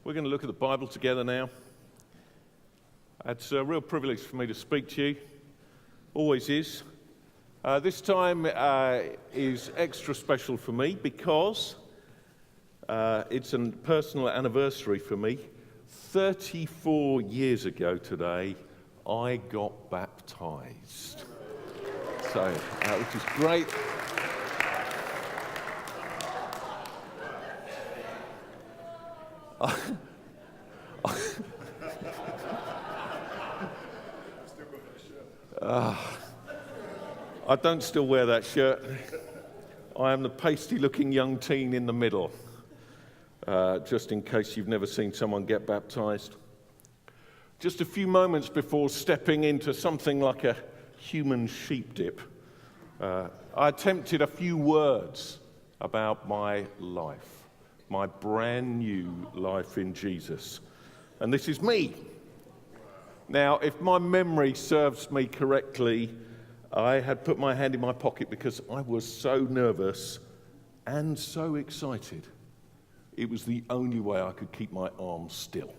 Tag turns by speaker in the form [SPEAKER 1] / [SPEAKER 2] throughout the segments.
[SPEAKER 1] We're going to look at the Bible together now. It's a real privilege for me to speak to you. Always is. This time is extra special for me because it's a personal anniversary for me. 34 years ago today, I got baptized. So, which is great. I don't still wear that shirt. I am the pasty-looking young teen in the middle, just in case you've never seen someone get baptized. Just a few moments before stepping into something like a human sheep dip, I attempted a few words about my life. My brand new life in Jesus. And this is me. Now, if my memory serves me correctly, I had put my hand in my pocket because I was so nervous and so excited. It was the only way I could keep my arms still.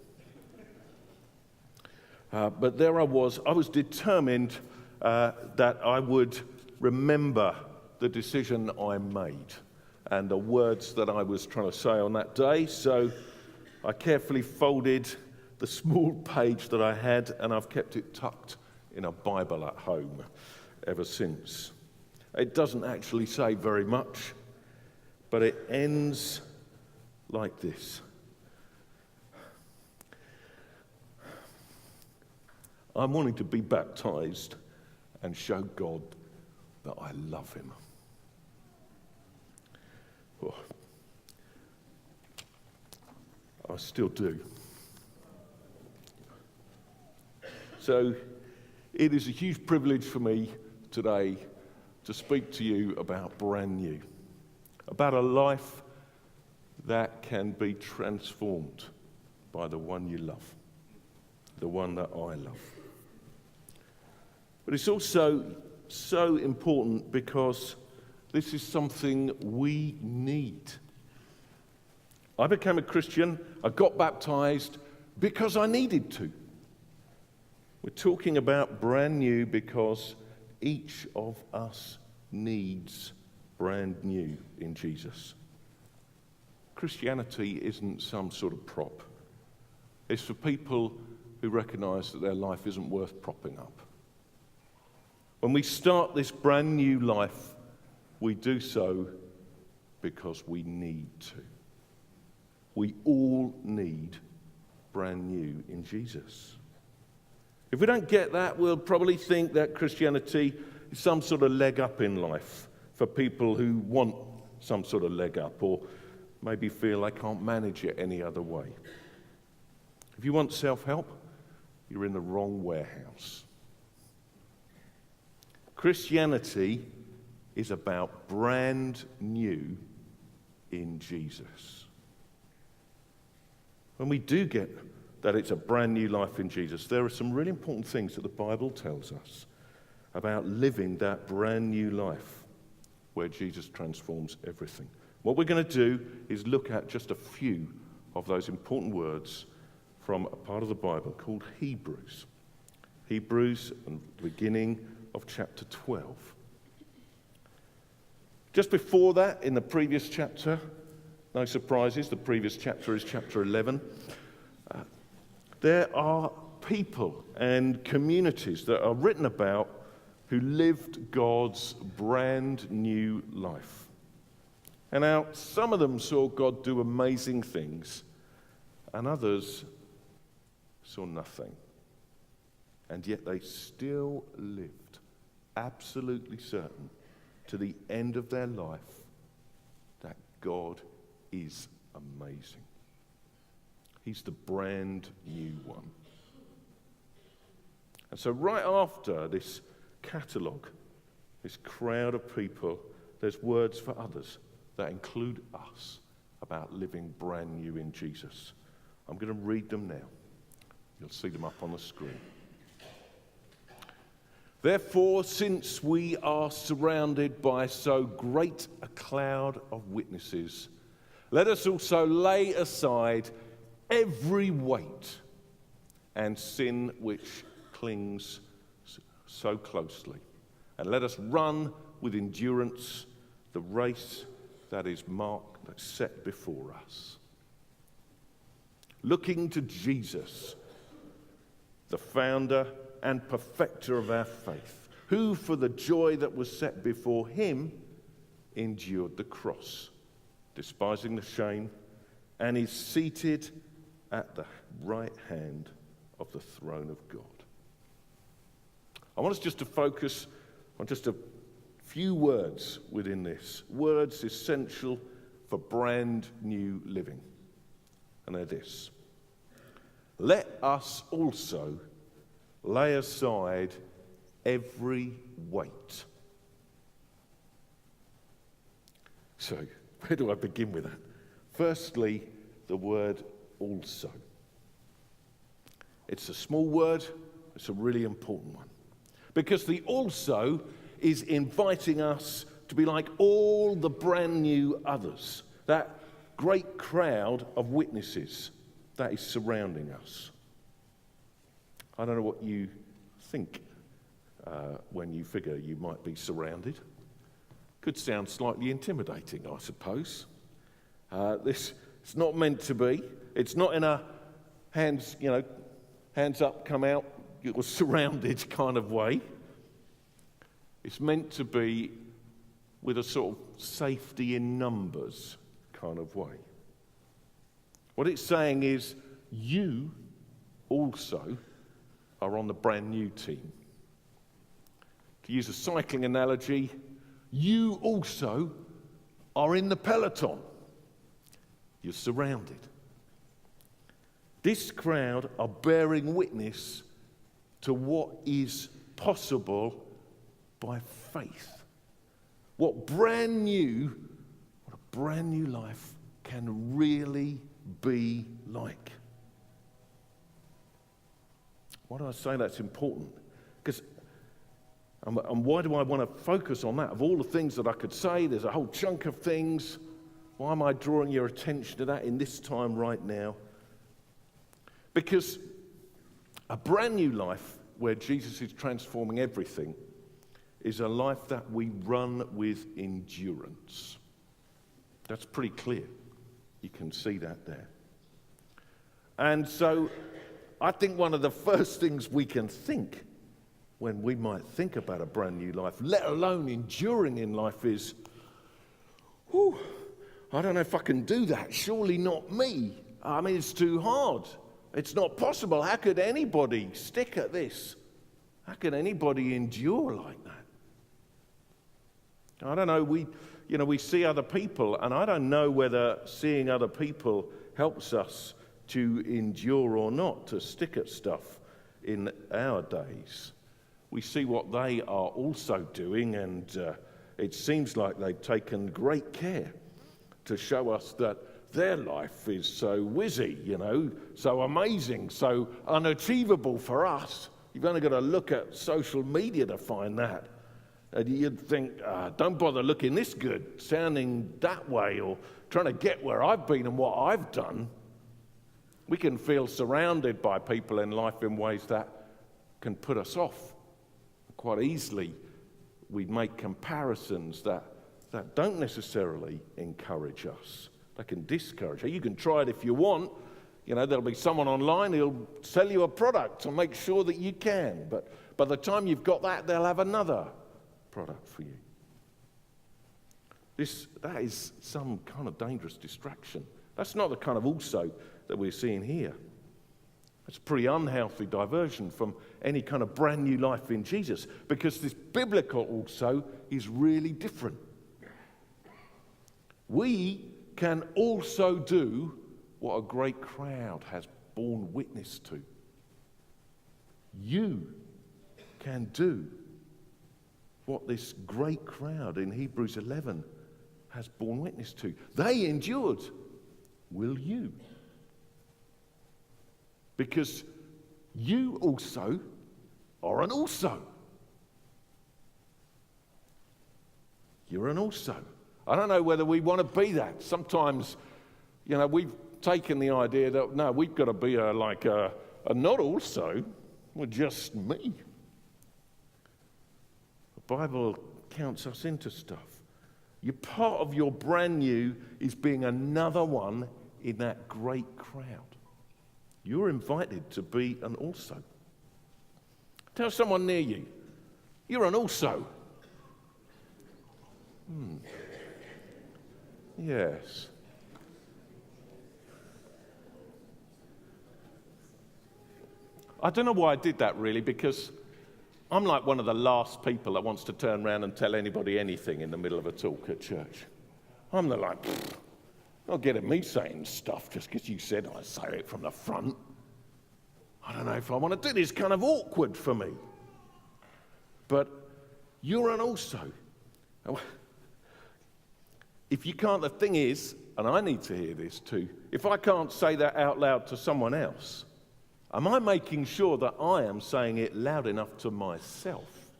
[SPEAKER 1] But there I was determined that I would remember the decision I made and the words that I was trying to say on that day. So I carefully folded the small page that I had, and I've kept it tucked in a Bible at home ever since. It doesn't actually say very much, but it ends like this. I'm wanting to be baptized and show God that I love him. Oh, I still do. So it is a huge privilege for me today to speak to you about brand new, about a life that can be transformed by the one you love, the one that I love. But it's also so important because this is something we need. I became a Christian, I got baptized because I needed to. We're talking about brand new because each of us needs brand new in Jesus. Christianity isn't some sort of prop. It's for people who recognize that their life isn't worth propping up. When we start this brand new life, we do so because we need to. We all need brand new in Jesus. If we don't get that, we'll probably think that Christianity is some sort of leg up in life for people who want some sort of leg up or maybe feel they can't manage it any other way. If you want self-help, you're in the wrong warehouse. Christianity is about brand new in Jesus. When we do get that it's a brand new life in Jesus, there are some really important things that the Bible tells us about living that brand new life where Jesus transforms everything. What we're going to do is look at just a few of those important words from a part of the Bible called Hebrews. Hebrews, and the beginning of chapter 12. Just before that, in the previous chapter, no surprises, the previous chapter is chapter 11. There are people and communities that are written about who lived God's brand new life. And now some of them saw God do amazing things, and others saw nothing. And yet they still lived absolutely certain to the end of their life that God is amazing. He's the brand new one. And so right after this catalogue, this crowd of people, there's words for others that include us about living brand new in Jesus. I'm going to read them now. You'll see them up on the screen. Therefore, since we are surrounded by so great a cloud of witnesses, let us also lay aside every weight and sin which clings so closely. And let us run with endurance the race that is marked, that's set before us. Looking to Jesus, the founder and perfecter of our faith, who for the joy that was set before him endured the cross, despising the shame, and is seated at the right hand of the throne of God. I want us just to focus on just a few words within this, words essential for brand new living. And they're this: let us also lay aside every weight. So, where do I begin with that? Firstly, the word also. It's a small word, it's a really important one. Because the also is inviting us to be like all the brand new others, that great crowd of witnesses that is surrounding us. I don't know what you think when you figure you might be surrounded. Could sound slightly intimidating, I suppose. This it's not meant to be. It's not in a hands up, come out, you're surrounded kind of way. It's meant to be with a sort of safety in numbers kind of way. What it's saying is, you also are on the brand new team. To use a cycling analogy, you also are in the peloton. You're surrounded. This crowd are bearing witness to what is possible by faith. What a brand new life can really be like. Why do I say that's important? Because, and why do I want to focus on that? Of all the things that I could say, there's a whole chunk of things. Why am I drawing your attention to that in this time right now? Because a brand new life where Jesus is transforming everything is a life that we run with endurance. That's pretty clear. You can see that there. And so I think one of the first things we can think when we might think about a brand new life, let alone enduring in life, is, I don't know if I can do that. Surely not me. I mean, it's too hard. It's not possible. How could anybody stick at this? How can anybody endure like that? I don't know. We see other people, and I don't know whether seeing other people helps us to endure or not, to stick at stuff in our days. We see what they are also doing, and it seems like they've taken great care to show us that their life is so whizzy, so amazing, so unachievable for us. You've only got to look at social media to find that. And you'd think, don't bother looking this good, sounding that way, or trying to get where I've been and what I've done. We can feel surrounded by people in life in ways that can put us off. Quite easily, we make comparisons that don't necessarily encourage us. They can discourage us. You can try it if you want. There'll be someone online who'll sell you a product to make sure that you can. But by the time you've got that, they'll have another product for you. That is some kind of dangerous distraction. That's not the kind of also that we're seeing here. It's a pretty unhealthy diversion from any kind of brand new life in Jesus, because this biblical also is really different. We can also do what a great crowd has borne witness to. You can do what this great crowd in Hebrews 11 has borne witness to. They endured. Will you? Because you also are an also. You're an also. I don't know whether we want to be that. Sometimes, we've taken the idea that, no, we've got to be a not also, well, just me. The Bible counts us into stuff. You're part of your brand new is being another one in that great crowd. You're invited to be an also. Tell someone near you, you're an also. Yes. I don't know why I did that really, because I'm like one of the last people that wants to turn around and tell anybody anything in the middle of a talk at church. I'm not getting me saying stuff just because you said I say it from the front. I don't know if I want to do this, kind of awkward for me. But you're an also. If you can't, the thing is, and I need to hear this too, if I can't say that out loud to someone else, am I making sure that I am saying it loud enough to myself?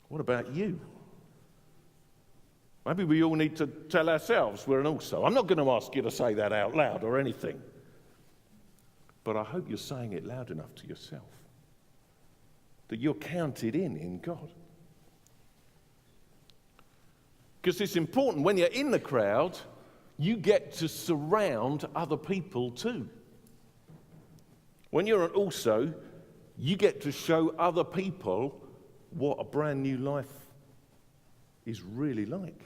[SPEAKER 1] What about you? Maybe we all need to tell ourselves we're an also. I'm not going to ask you to say that out loud or anything, but I hope you're saying it loud enough to yourself, that you're counted in God. Because it's important, when you're in the crowd, you get to surround other people too. When you're an also, you get to show other people what a brand new life is really like.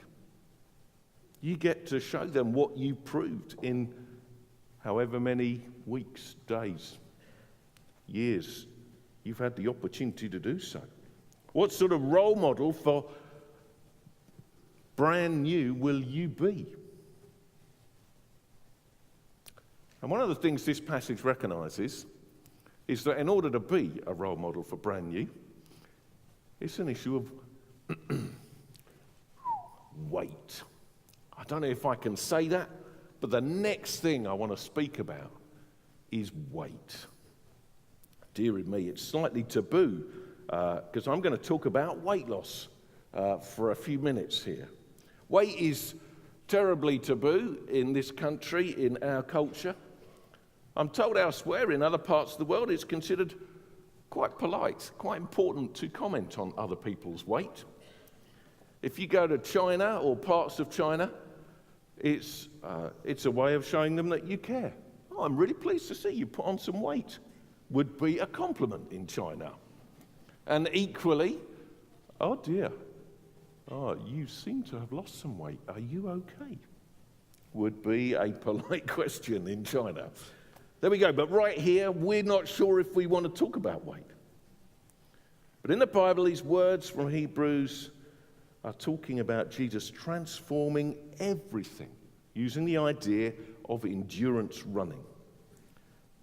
[SPEAKER 1] You get to show them what you proved in however many weeks, days, years you've had the opportunity to do so. What sort of role model for brand new will you be? And one of the things this passage recognises is that in order to be a role model for brand new, it's an issue of weight. I don't know if I can say that, but the next thing I want to speak about is weight. Dear me, it's slightly taboo because I'm going to talk about weight loss for a few minutes here. Weight is terribly taboo in this country, in our culture. I'm told elsewhere in other parts of the world it's considered quite polite, quite important to comment on other people's weight. If you go to China or parts of China, it's a way of showing them that you care. Oh, I'm really pleased to see you put on some weight. Would be a compliment in China. And equally, oh dear, oh, you seem to have lost some weight. Are you okay? Would be a polite question in China. There we go. But right here, we're not sure if we want to talk about weight. But in the Bible, these words from Hebrews are talking about Jesus transforming everything using the idea of endurance running.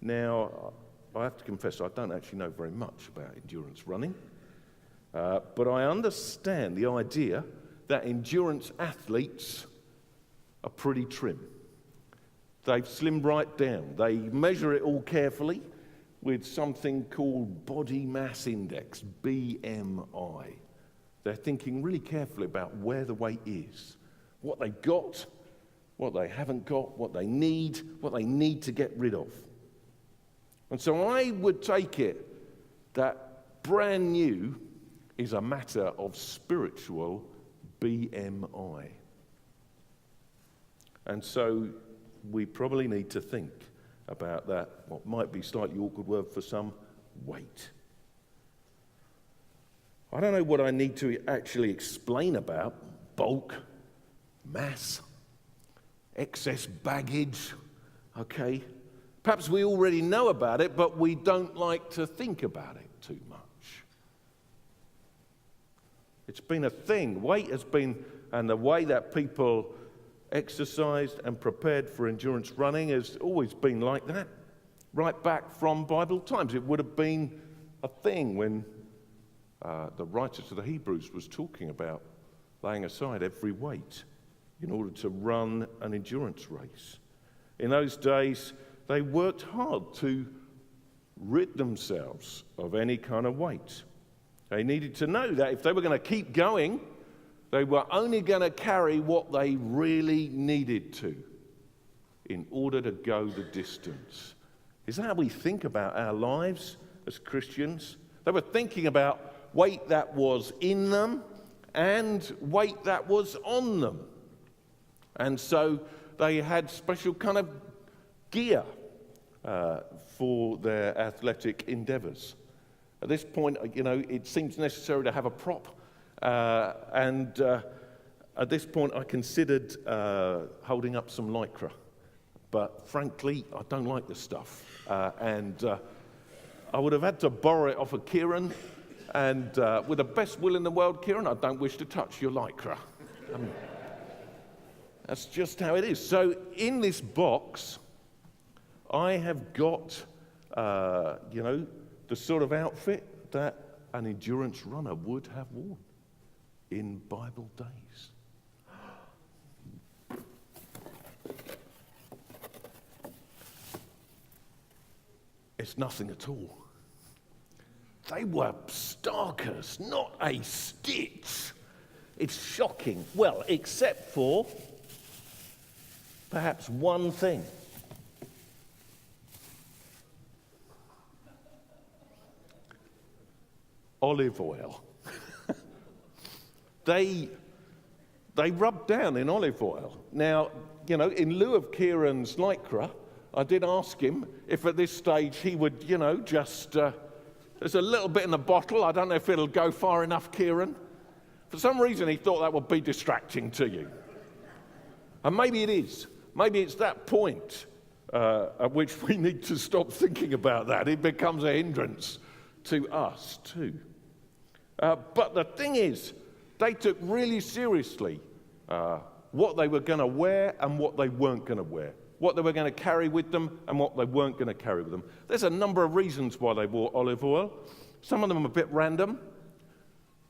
[SPEAKER 1] Now, I have to confess, I don't actually know very much about endurance running, but I understand the idea that endurance athletes are pretty trim. They've slimmed right down. They measure it all carefully with something called body mass index, BMI. They're thinking really carefully about where the weight is, what they've got, what they haven't got, what they need to get rid of. And so I would take it that brand new is a matter of spiritual BMI. And so we probably need to think about that, what might be a slightly awkward word for some, weight. I don't know what I need to actually explain about bulk, mass, excess baggage, okay? Perhaps we already know about it, but we don't like to think about it too much. It's been a thing. Weight has been, and the way that people exercised and prepared for endurance running has always been like that. Right back from Bible times, it would have been a thing when the writer to the Hebrews was talking about laying aside every weight in order to run an endurance race. In those days, they worked hard to rid themselves of any kind of weight. They needed to know that if they were going to keep going, they were only going to carry what they really needed to. in order to go the distance. Is that how we think about our lives as Christians? They were thinking about weight that was in them and weight that was on them. And so they had special kind of gear for their athletic endeavors. At this point, it seems necessary to have a prop. And at this point, I considered holding up some Lycra. But frankly, I don't like this stuff. And I would have had to borrow it off of Kieran. And with the best will in the world, Kieran, I don't wish to touch your Lycra. That's just how it is. So in this box, I have got, the sort of outfit that an endurance runner would have worn in Bible days. It's nothing at all. They were starkers, not a stitch. It's shocking. Well, except for perhaps one thing. Olive oil. They rub down in olive oil. Now, in lieu of Kieran's Lycra, I did ask him if at this stage he would, just, there's a little bit in the bottle. I don't know if it'll go far enough, Kieran. For some reason, he thought that would be distracting to you. And maybe it is. Maybe it's that point at which we need to stop thinking about that. It becomes a hindrance to us too. But the thing is, they took really seriously what they were going to wear and what they weren't going to wear, what they were going to carry with them and what they weren't going to carry with them. There's a number of reasons why they wore olive oil. Some of them are a bit random,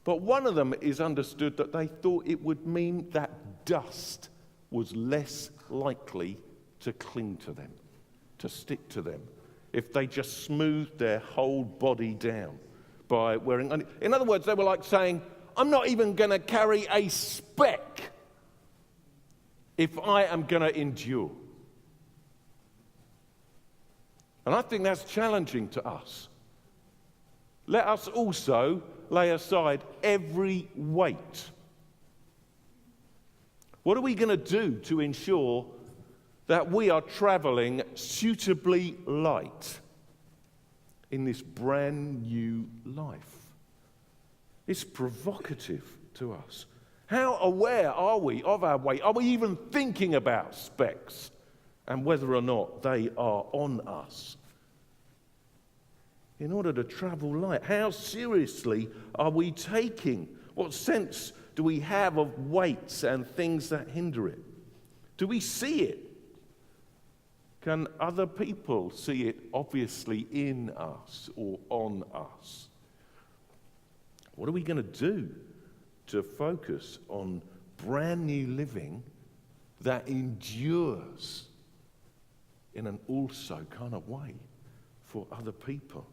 [SPEAKER 1] but one of them is understood that they thought it would mean that dust was less likely to cling to them, to stick to them, if they just smoothed their whole body down by wearing. In other words, they were like saying, I'm not even going to carry a speck if I am going to endure. And I think that's challenging to us. Let us also lay aside every weight. What are we going to do to ensure that we are traveling suitably light in this brand new life? It's provocative to us. How aware are we of our weight? Are we even thinking about specks and whether or not they are on us? In order to travel light, how seriously are we taking? What sense do we have of weights and things that hinder it? Do we see it? Can other people see it obviously in us or on us? What are we going to do to focus on brand new living that endures in an also kind of way for other people?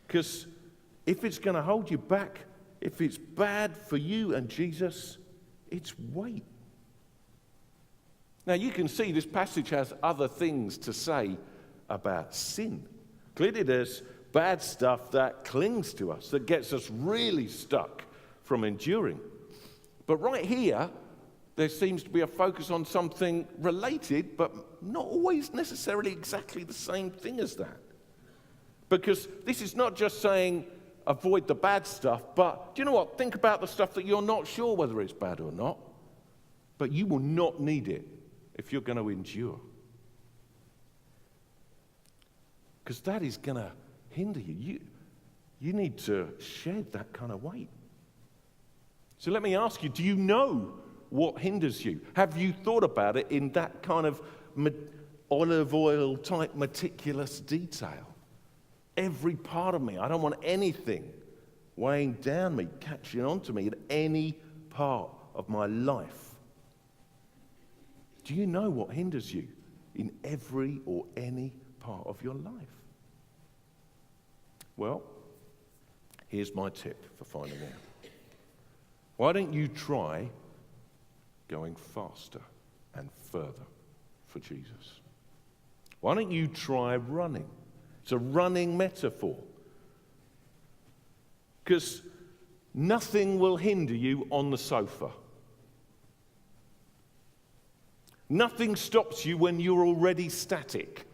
[SPEAKER 1] Because if it's going to hold you back, if it's bad for you and Jesus, it's weight. Now you can see this passage has other things to say about sin. Clearly there's bad stuff that clings to us, that gets us really stuck from enduring. But right here, there seems to be a focus on something related, but not always necessarily exactly the same thing as that. Because this is not just saying avoid the bad stuff, but do you know what? Think about the stuff that you're not sure whether it's bad or not, but you will not need it if you're going to endure. Because that is going to hinder you. You need to shed that kind of weight. So let me ask you, do you know what hinders you? Have you thought about it in that kind of olive oil type meticulous detail? Every part of me, I don't want anything weighing down me, catching onto me in any part of my life. Do you know what hinders you in every or any part of your life? Well, here's my tip for finding out. Why don't you try going faster and further for Jesus. Why don't you try running? It's a running metaphor. Because nothing will hinder you on the sofa. Nothing stops you when you're already static,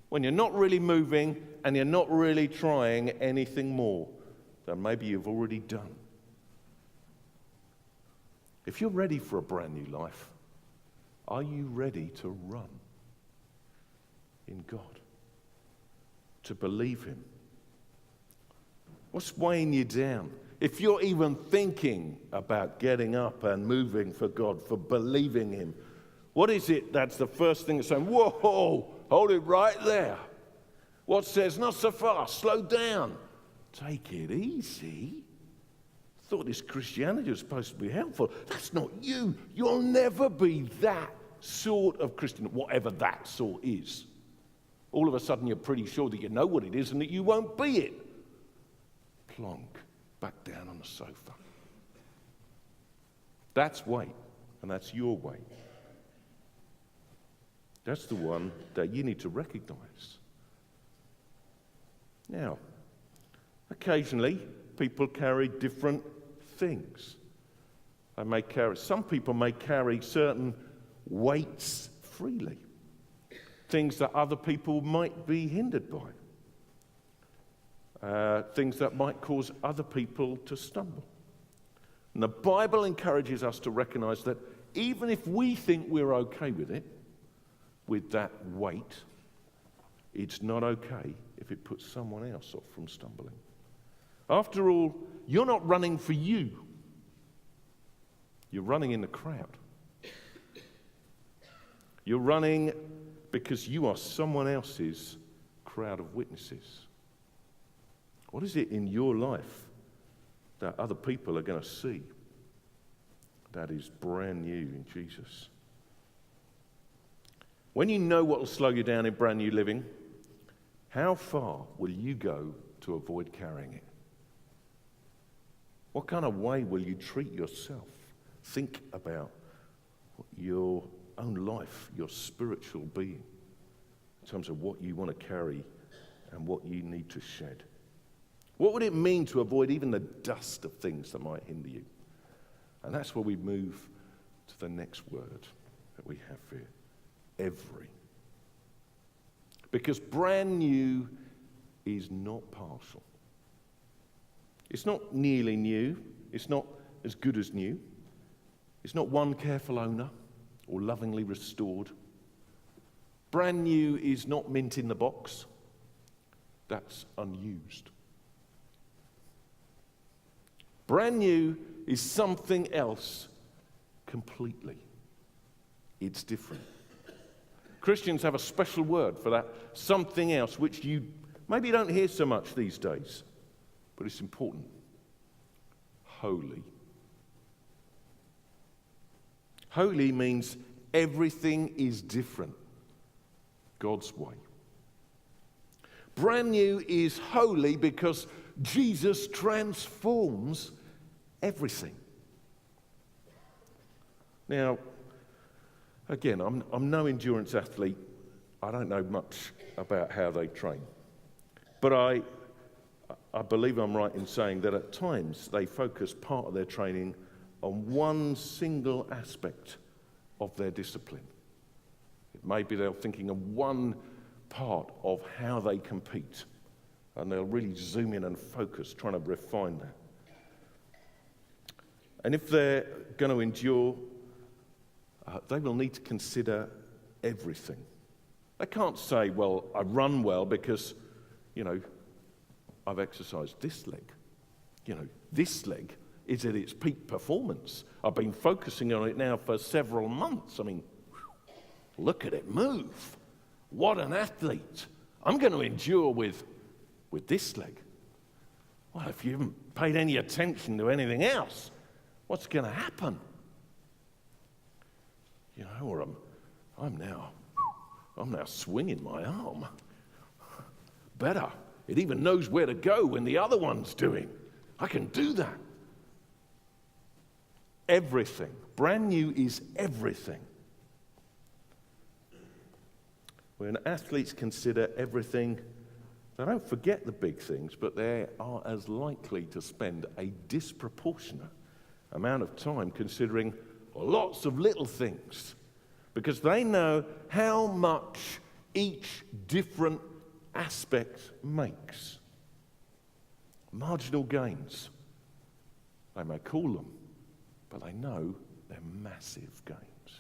[SPEAKER 1] when you're not really moving and you're not really trying anything more than maybe you've already done. If you're ready for a brand new life, are you ready to run in God? To believe Him? What's weighing you down? If you're even thinking about getting up and moving for God, for believing Him, what is it that's the first thing that's saying, whoa, hold it right there? What says, not so fast, slow down, take it easy? Thought this Christianity was supposed to be helpful. That's not you. You'll never be that sort of Christian, whatever that sort is. All of a sudden you're pretty sure that you know what it is and that you won't be it. Plonk, back down on the sofa. That's weight, and that's your weight. That's the one that you need to recognize. Now, occasionally people carry different things. Some people may carry certain weights freely, things that other people might be hindered by, things that might cause other people to stumble. And the Bible encourages us to recognize that even if we think we're okay with it, with that weight, it's not okay if it puts someone else off from stumbling. After all, you're not running for you. You're running in the crowd. You're running because you are someone else's crowd of witnesses. What is it in your life that other people are going to see that is brand new in Jesus? When you know what will slow you down in brand new living, how far will you go to avoid carrying it? What kind of way will you treat yourself? Think about your own life, your spiritual being, in terms of what you want to carry and what you need to shed. What would it mean to avoid even the dust of things that might hinder you? And that's where we move to the next word that we have here. Every. Because brand new is not partial. It's not nearly new. It's not as good as new. It's not one careful owner or lovingly restored. Brand new is not mint in the box. That's unused. Brand new is something else completely. It's different. Christians have a special word for that something else, which you maybe don't hear so much these days, but it's important. Holy. Holy means everything is different. God's way. Brand new is holy because Jesus transforms everything. Now, again, I'm no endurance athlete. I don't know much about how they train. But I believe I'm right in saying that at times they focus part of their training on one single aspect of their discipline. It may be they're thinking of one part of how they compete, and they'll really zoom in and focus, trying to refine that. And if they're going to endure, they will need to consider everything. They can't say, well, I run well because, I've exercised this leg. This leg is at its peak performance. I've been focusing on it now for several months. Look at it move. What an athlete. I'm going to endure with this leg. Well, if you haven't paid any attention to anything else, what's going to happen? Or I'm now swinging my arm. Better. It even knows where to go when the other one's doing. I can do that. Everything. Brand new is everything. When athletes consider everything, they don't forget the big things, but they are as likely to spend a disproportionate amount of time considering lots of little things, because they know how much each different aspect makes. Marginal gains, they may call them, but they know they're massive gains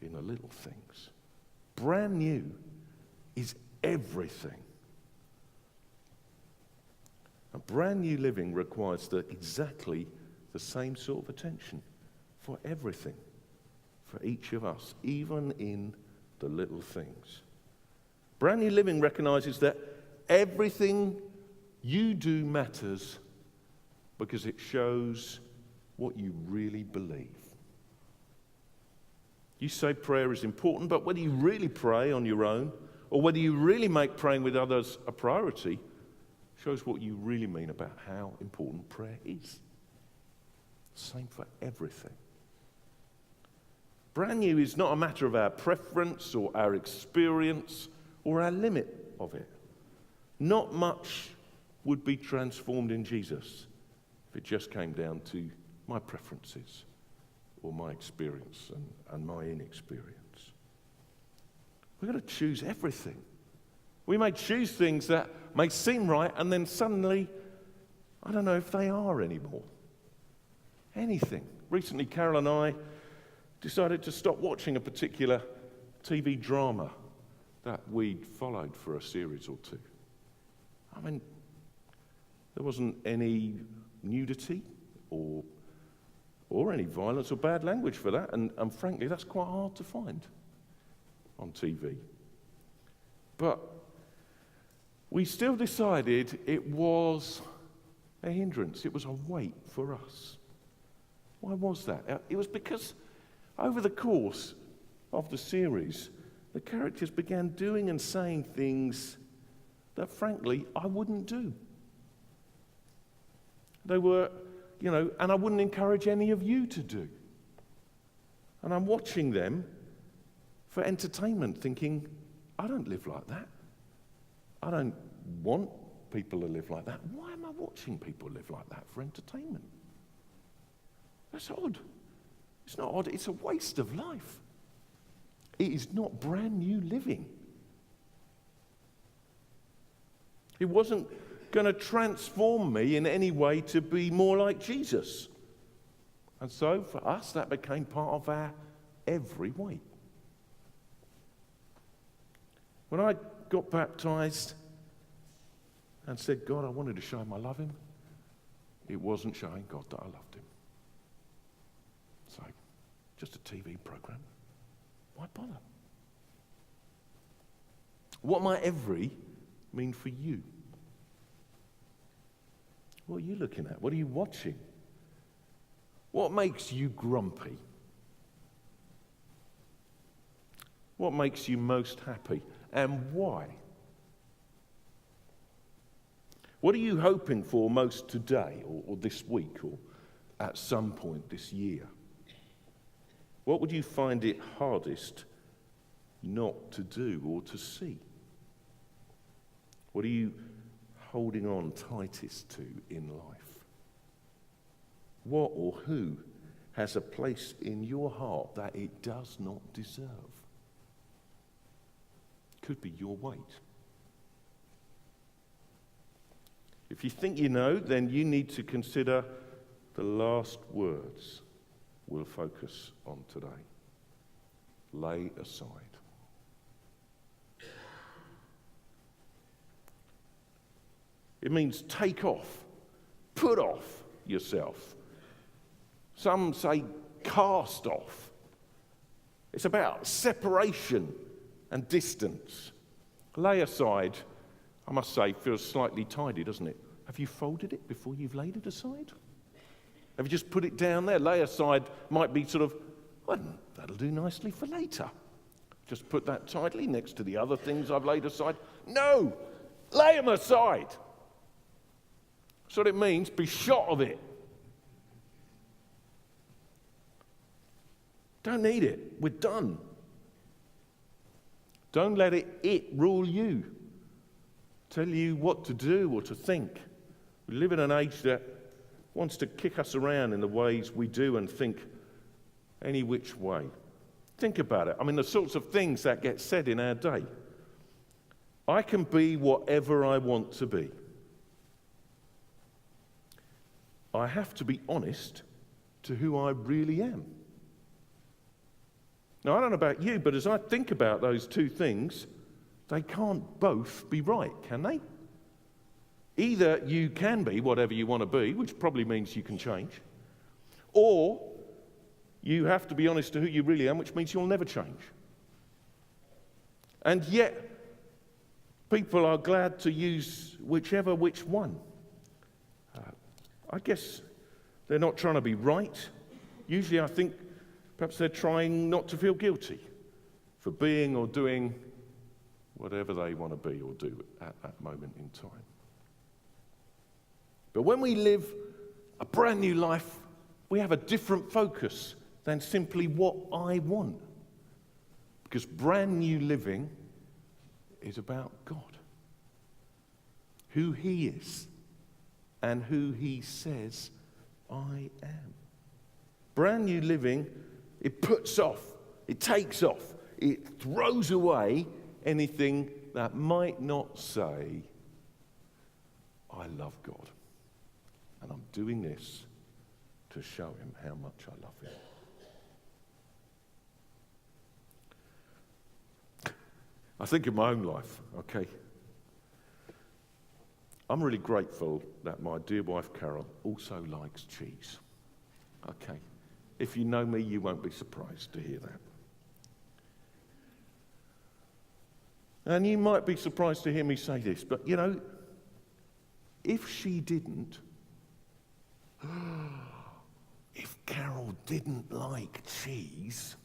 [SPEAKER 1] in the little things. Brand new is everything. And brand new living requires exactly the same sort of attention for everything, for each of us, even in the little things. Brand new living recognizes that everything you do matters because it shows what you really believe. You say prayer is important, but whether you really pray on your own or whether you really make praying with others a priority shows what you really mean about how important prayer is. Same for everything. Brand new is not a matter of our preference or our experience or our limit of it. Not much would be transformed in Jesus if it just came down to my preferences or my experience and my inexperience. We've got to choose everything. We may choose things that may seem right and then suddenly, I don't know if they are anymore. Anything. Recently, Carol and I decided to stop watching a particular TV drama that we'd followed for a series or two. I mean, there wasn't any nudity or any violence or bad language for that, and frankly, that's quite hard to find on TV. But we still decided it was a hindrance, it was a weight for us. Why was that? It was because over the course of the series, the characters began doing and saying things that, frankly, I wouldn't do. They were, and I wouldn't encourage any of you to do. And I'm watching them for entertainment, thinking, I don't live like that. I don't want people to live like that. Why am I watching people live like that for entertainment? That's odd. It's not odd, it's a waste of life. It is not brand new living. It wasn't going to transform me in any way to be more like Jesus. And so for us, that became part of our every week. When I got baptized and said, God, I wanted to show him I love him, it wasn't showing God that I loved him. So, just a TV program. Why bother? What might every mean for you? What are you looking at? What are you watching? What makes you grumpy? What makes you most happy? And why? What are you hoping for most today or this week or at some point this year? What would you find it hardest not to do or to see? What are you holding on tightest to in life? What or who has a place in your heart that it does not deserve? Could be your weight. If you think you know, then you need to consider the last words we'll focus on today. Lay aside. It means take off, put off yourself. Some say cast off. It's about separation and distance. Lay aside, I must say, feels slightly tidy, doesn't it? Have you folded it before you've laid it aside? Have you just put it down there? Lay aside might be sort of, well, that'll do nicely for later. Just put that tidily next to the other things I've laid aside. No! Lay them aside! That's what it means, be shot of it. Don't need it. We're done. Don't let it rule you, tell you what to do or to think. We live in an age that wants to kick us around in the ways we do and think any which way. Think about it. I mean, the sorts of things that get said in our day. I can be whatever I want to be. I have to be honest to who I really am. Now, I don't know about you, but as I think about those two things, they can't both be right, can they? Either you can be whatever you want to be, which probably means you can change, or you have to be honest to who you really am, which means you'll never change. And yet, people are glad to use which one. I guess they're not trying to be right. Usually I think perhaps they're trying not to feel guilty for being or doing whatever they want to be or do at that moment in time. But when we live a brand new life, we have a different focus than simply what I want. Because brand new living is about God, who He is, and who He says I am. Brand new living, it puts off, it takes off, it throws away anything that might not say, I love God, and I'm doing this to show Him how much I love Him. I think of my own life, okay? I'm really grateful that my dear wife Carol also likes cheese. Okay. If you know me, you won't be surprised to hear that. And you might be surprised to hear me say this, but you know, if she didn't, if Carol didn't like cheese,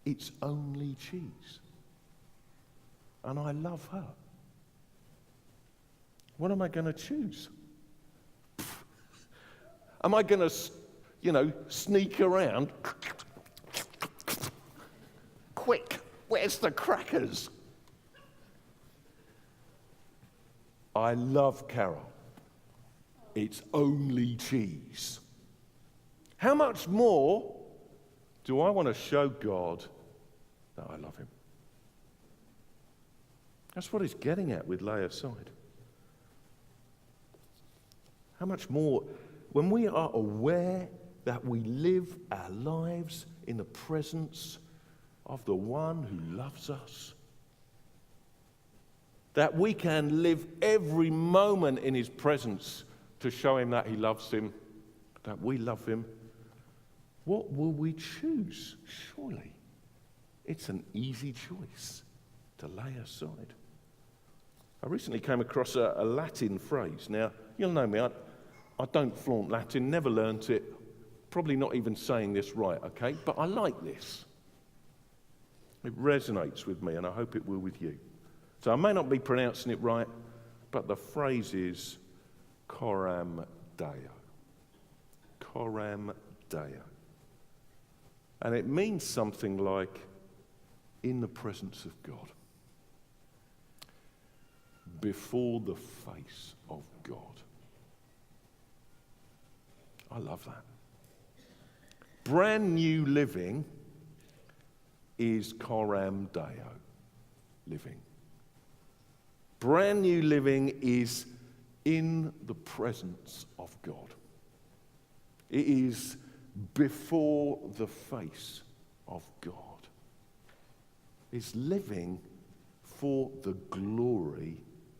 [SPEAKER 1] it's only cheese. And I love her. What am I going to choose? Am I going to, sneak around? Quick, where's the crackers? I love Carol. It's only cheese. How much more do I want to show God that I love Him? That's what He's getting at with lay aside. How much more, when we are aware that we live our lives in the presence of the one who loves us, that we can live every moment in His presence to show Him that He loves Him, that we love Him, what will we choose? Surely it's an easy choice to lay aside. I recently came across a Latin phrase. Now, you'll know me, I don't flaunt Latin, never learnt it, probably not even saying this right, okay? But I like this. It resonates with me, and I hope it will with you. So I may not be pronouncing it right, but the phrase is coram Deo. Coram Deo. And it means something like in the presence of God, before the face of God. I love that. Brand new living is coram Deo living. Brand new living is in the presence of God. It is before the face of God. It's living for the glory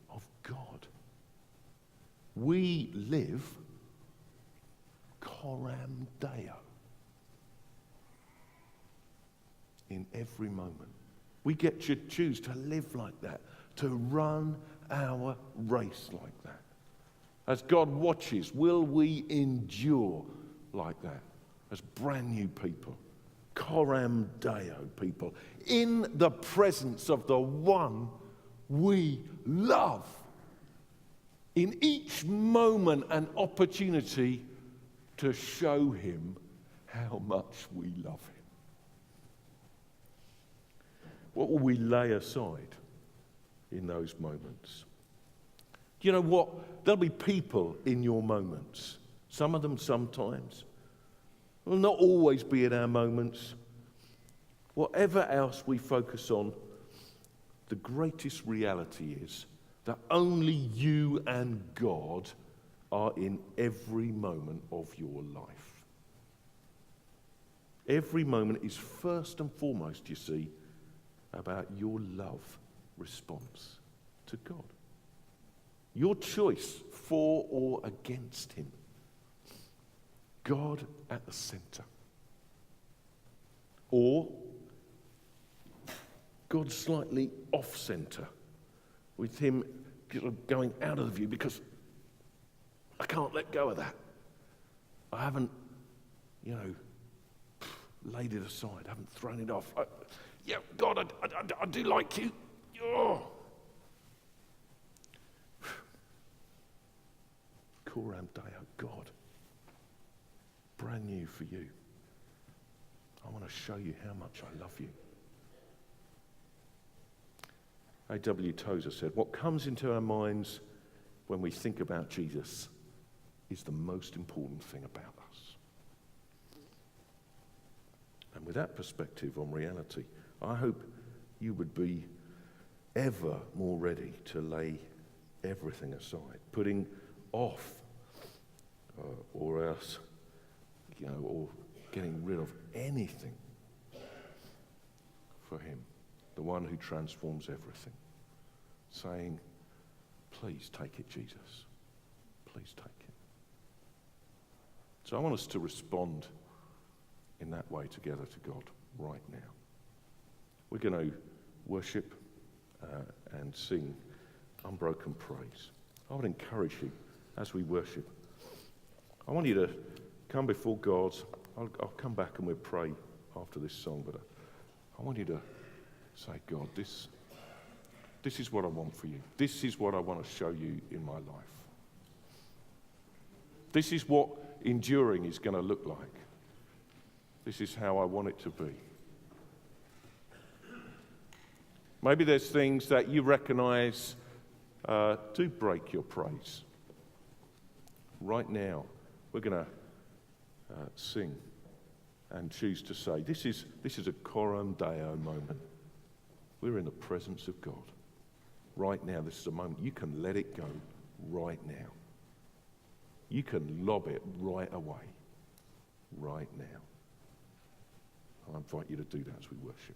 [SPEAKER 1] of God. We live coram Deo in every moment. We get to choose to live like that, to run our race like that. As God watches, will we endure like that as brand new people, coram Deo people, in the presence of the one we love, in each moment and opportunity to show Him how much we love Him. What will we lay aside in those moments? Do you know what? There'll be people in your moments. Some of them sometimes. Will not always be in our moments. Whatever else we focus on, the greatest reality is that only you and God are in every moment of your life. Every moment is first and foremost, you see, about your love response to God. Your choice for or against him. God at the center. Or God slightly off-center, with him going out of the view because I can't let go of that. I haven't, laid it aside. I haven't thrown it off. God, I do like you. Oh. Coram Deo, God. Brand new for you. I want to show you how much I love you. A.W. Tozer said, what comes into our minds when we think about Jesus is the most important thing about us. And with that perspective on reality, I hope you would be ever more ready to lay everything aside, putting off or else, or getting rid of anything for him, the one who transforms everything, saying, please take it, Jesus. Please take it. So I want us to respond in that way together to God right now. We're going to worship and sing unbroken praise. I would encourage you as we worship. I want you to come before God. I'll come back and we'll pray after this song, but I want you to say, God, this is what I want for you. This is what I want to show you in my life. This is what enduring is going to look like. This is how I want it to be. Maybe there's things that you recognize do break your praise. Right now, we're going to sing and choose to say, this is a Coram Deo moment. We're in the presence of God. Right now, this is a moment. You can let it go right now. You can lob it right away, right now. I invite you to do that as we worship.